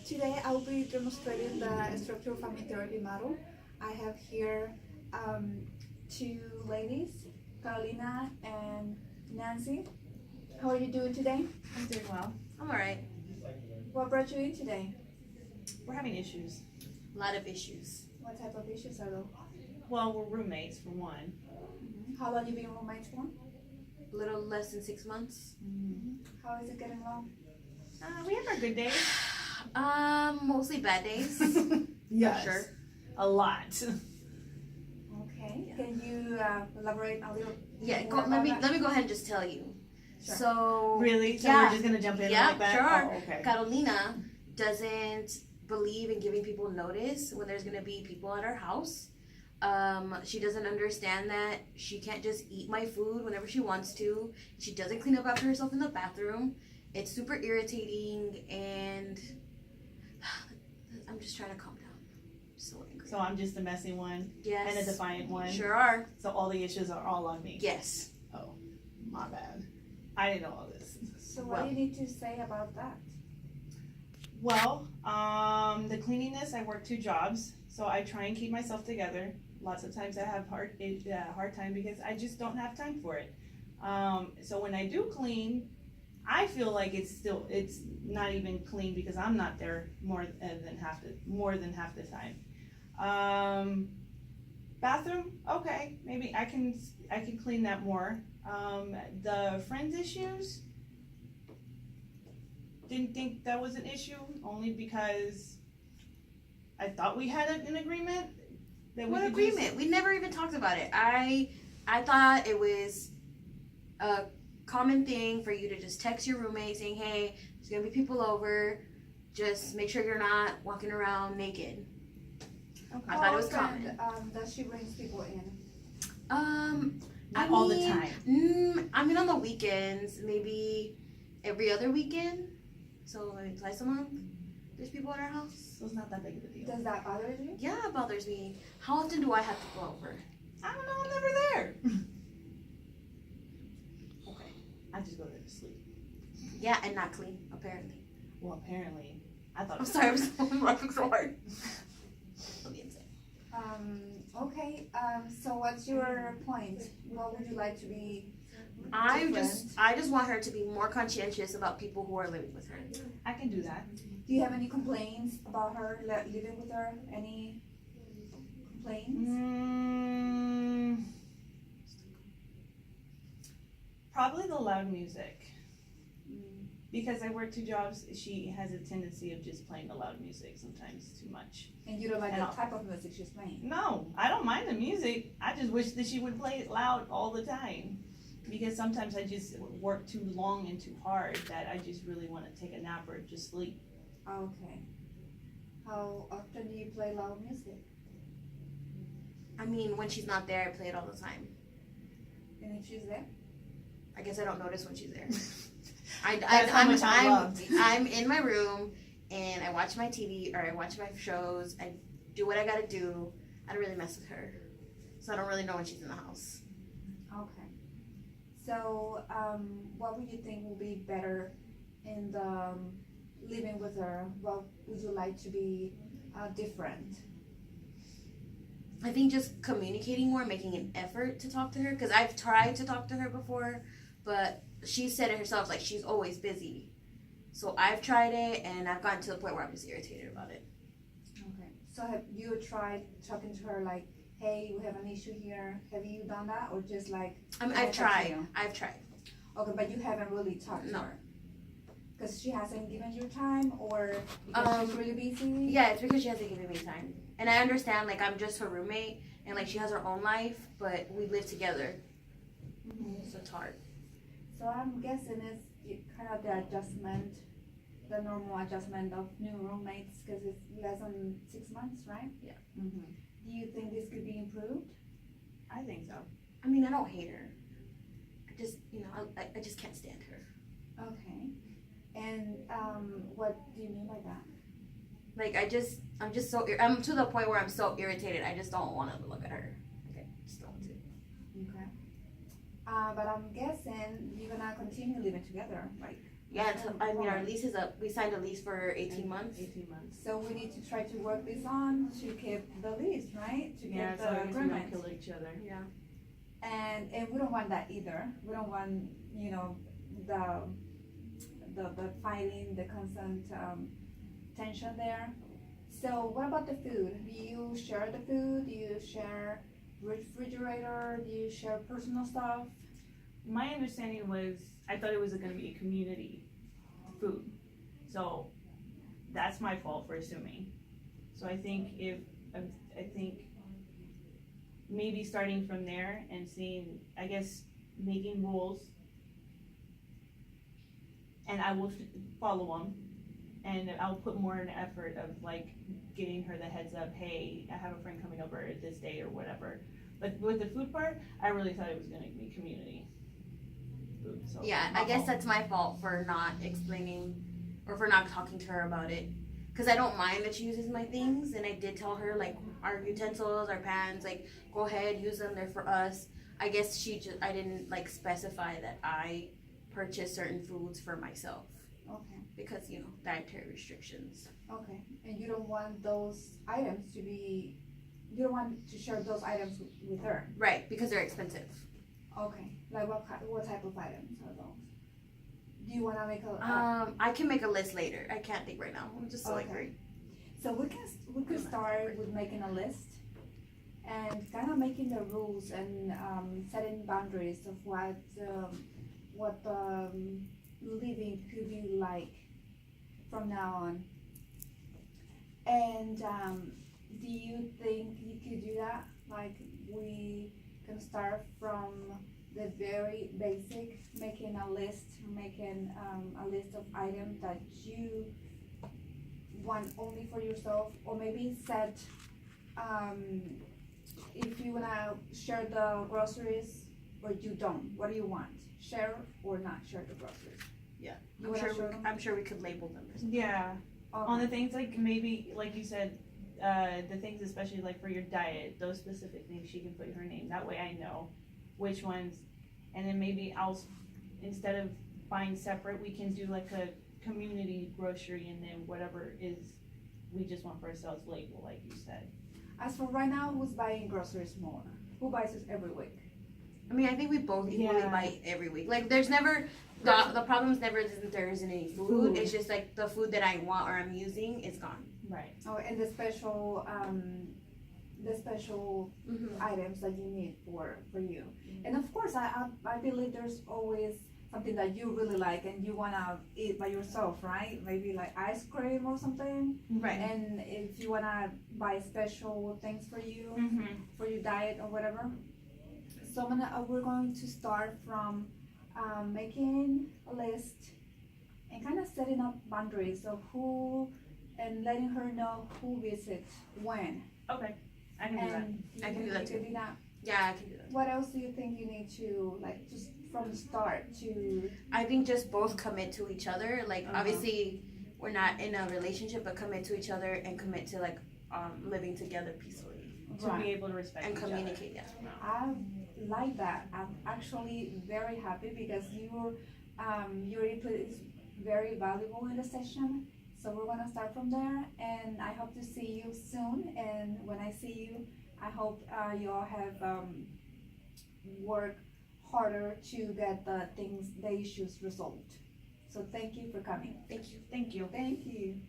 Today I'll be demonstrating the structural family therapy model. I have here two ladies, Carolina and Nancy. How are you doing today? I'm doing well. I'm alright. What brought you in today? We're having issues. A lot of issues. What type of issues are those? Well, we're roommates for one. How long you been roommates for? A little less than 6 months. How is it getting along? We have our good days. Mostly bad days. Yes. Sure. A lot. Okay. Yeah. Can you elaborate a little? Yeah, more go, about let me that? let me go ahead and just tell you. Sure. So Really? So yeah, we're just gonna jump in yeah, like that? sure. Oh, okay. Carolina doesn't believe in giving people notice when there's gonna be people at our house. She doesn't understand that she can't just eat my food whenever she wants to. She doesn't clean up after herself in the bathroom. It's super irritating, and I'm just trying to calm down. I'm so angry. So I'm just the messy one Yes. and a defiant one. Sure are. So all the issues are all on me. Yes. Oh, my bad. I didn't know all this. So what do you need to say about that? Well, the cleanliness, I work 2 jobs, so I try and keep myself together. Lots of times I have hard time because I just don't have time for it. So when I do clean, I feel like it's not even clean because I'm not there more than half the time. Bathroom, okay, maybe I can clean that more. The friends issues, didn't think that was an issue only because I thought we had an agreement that we What could agreement? We never even talked about it. I thought it was a common thing for you to just text your roommate saying, "Hey, there's gonna be people over. Just make sure you're not walking around naked." I thought it was common. Does she brings people in? Not all the time. I mean, on the weekends, maybe every other weekend. So maybe twice a month. There's people at our house. So it's not that big of a deal. Does that bother you? Yeah, it bothers me. How often do I have to go over? I don't know, I'm never there. Okay, I just go there to sleep. Yeah, and not clean, apparently. Well, apparently, I thought. I'm sorry, I'm laughing so hard. It'll be insane. Okay. So what's your point? What would you like to be? I just want her to be more conscientious about people who are living with her. I can do that. Do you have any complaints about her living with her? Any complaints? Probably the loud music. Because I work 2 jobs, she has a tendency of just playing the loud music sometimes too much. And you don't like And the I'll- type of music she's playing? No, I don't mind the music. I just wish that she would play it loud all the time. Because sometimes I just work too long and too hard that I just really want to take a nap or just sleep. Okay. How often do you play loud music? I mean, when she's not there, I play it all the time. And if she's there? I guess I don't notice when she's there. That's how much I'm loved. I'm in my room and I watch my TV or I watch my shows. I do what I gotta do. I don't really mess with her, so I don't really know when she's in the house. Okay. So, what would you think will be better in the living with her? What would you like to be different? I think just communicating more, making an effort to talk to her, because I've tried to talk to her before, but she said it herself, like she's always busy. So I've tried it and I've gotten to the point where I'm just irritated about it. Okay. So have you tried talking to her like, hey, we have an issue here? Have you done that, or just like? I mean, "Can I've talk to tried. you?" I've tried. Okay, but you haven't really talked to No. her. Because she hasn't given you time, or because she's really busy? Yeah, it's because she hasn't given me time. And I understand, like, I'm just her roommate, and, like, she has her own life, but we live together, so it's hard. So I'm guessing it's kind of the adjustment, the normal adjustment of new roommates, because it's less than 6 months, right? Yeah. Mm-hmm. Do you think this could be improved? I think so. I mean, I don't hate her. I just, I just can't stand her. Okay. And what do you mean by that? Like, I'm to the point where I'm so irritated, I just don't want to look at her. Like, I just don't want to. Okay. But I'm guessing you're gonna continue living together, right? Yeah, I mean, our lease is up. We signed a lease for 18 months. 18 months. So we need to try to work this on to keep the lease, right? To Yeah, get so the I guess we don't agreement. kill each other. Yeah. And we don't want that either. We don't want, you know, the fighting, the constant tension there. So what about the food? Do you share the food? Do you share refrigerator? Do you share personal stuff? My understanding was, I thought it was gonna be a community food. So that's my fault for assuming. So I think I think maybe starting from there and seeing, I guess, making rules. And I will follow them. And I'll put more in effort of like giving her the heads up, hey, I have a friend coming over this day or whatever. But with the food part, I really thought it was gonna be community food, so. Yeah, I guess that's my fault for not explaining or for not talking to her about it. Cause I don't mind that she uses my things, and I did tell her like our utensils, our pans, like go ahead, use them. They're for us. I guess I didn't like specify that I purchase certain foods for myself Okay, because dietary restrictions. okay. And you don't want those items to be, you don't want to share those items with her? Right, because they're expensive. Okay, like what type of items are those? Do you wanna make a? I can make a list later. I can't think right now. I'm just so Okay. angry. So we could start with making a list and kind of making the rules and setting boundaries of what living could be like from now on. And do you think you could do that? Like we can start from the very basic, making a list of items that you want only for yourself, or maybe set, if you wanna share the groceries or you don't, what do you want? Share or not share the groceries? Yeah, You wanna share them? I'm sure we could label them. Or something. Yeah, on Okay. the things like maybe, like you said, the things especially like for your diet, those specific things, she can put her name, that way I know which ones. And then maybe instead of buying separate, we can do like a community grocery, and then whatever is, we just want for ourselves label, like you said. As for right now, who's buying groceries more? Who buys it every week? I mean, I think we both equally Yeah. buy every week. Like, there's never the problem's never isn't there isn't any food. It's just like the food that I want or I'm using is gone. Right. Oh, and the special Mm-hmm. items that you need for you. And of course, I believe there's always something that you really like and you wanna eat by yourself, right? Maybe like ice cream or something. Right. And if you wanna buy special things for you, Mm-hmm. for your diet or whatever. So we're going to start from making a list and kind of setting up boundaries of who, and letting her know who visits when. Okay, I can do that. And I can do that you too. could do that. Yeah, I can do that. What else do you think you need to, like, just from the start to? I think just both commit to each other. Like, Uh-huh. obviously, we're not in a relationship, but commit to each other and commit to like living together peacefully To be able to respect and each communicate. Yeah. I like that. I'm actually very happy because your input is very valuable in the session. So we're gonna start from there, and I hope to see you soon. And when I see you, I hope you all have worked harder to get the issues resolved. So thank you for coming. Thank you. Thank you. Thank you.